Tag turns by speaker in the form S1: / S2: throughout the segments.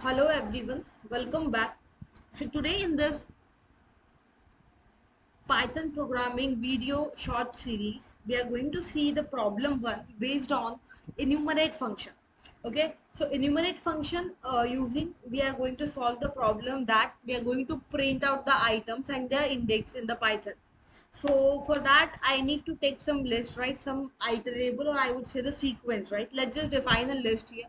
S1: Hello everyone, welcome back. So today in this Python programming video short series, we are going to see the problem one based on enumerate function. Okay, so enumerate function using we are going to solve the problem that we are going to print out the items and their index in the Python. So for that I need to take some list, right? Some iterable, or I would say the sequence, right? Let's just define a list here.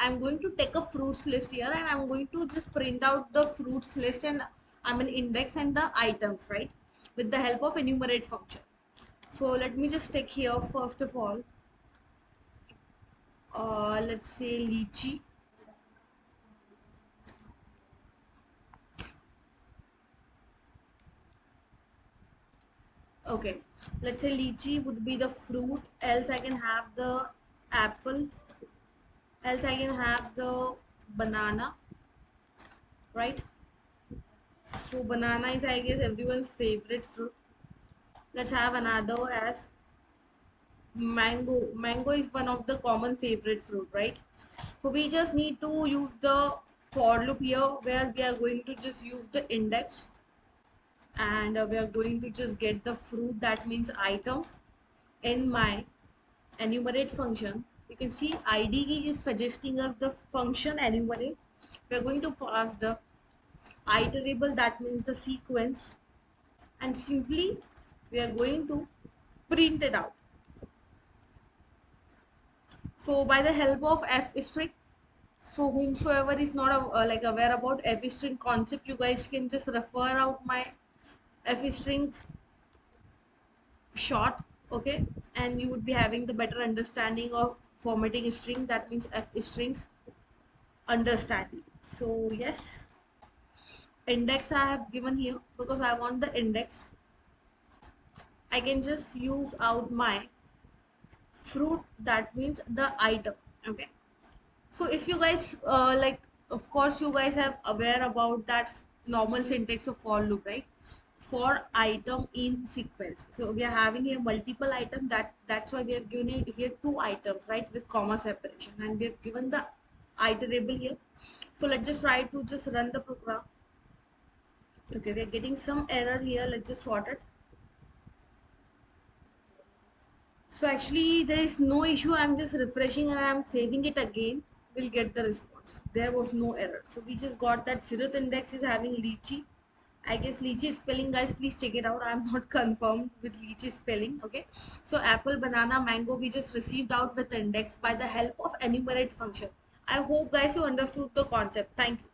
S1: I'm going to take a fruits list here and I'm going to just print out the fruits list and I'm an index and the items, right? With the help of enumerate function. So let me just take here first of all, let's say lychee. Okay, let's say lychee would be the fruit, else I can have the apple, else I can have the banana, right? So banana is, I guess, everyone's favorite fruit. Let's have another as mango. Mango is one of the common favorite fruit, right? So we just need to use the for loop here where we are going to just use the index and we are going to just get the fruit, that means item, in my enumerate function. You can see IDE is suggesting us the function enumerate. We are going to pass the iterable, that means the sequence, and simply we are going to print it out. So by the help of f string, so whomsoever is not like aware about f string concept, you guys can just refer out my f strings short, okay, and you would be having the better understanding of formatting string, that means f strings understanding. So yes, index I have given here because I want the index. I can just use out my fruit, that means the item. Okay, so if you guys like, of course you guys have aware about that normal syntax of for loop, right? For item in sequence, so we are having here multiple items, that's why we have given it here two items, right, with comma separation, and we have given the iterable here. So let's just try to just run the program. Okay, we are getting some error here, let's just sort it. So actually there is no issue, I'm just refreshing and I'm saving it again, we'll get the response. There was no error, so we just got that zeroth index is having lychee. I guess lychee spelling, guys, please check it out, I'm not confirmed with lychee spelling. Okay, so apple, banana, mango we just received out with index by the help of enumerate function. I hope guys you understood the concept. Thank you.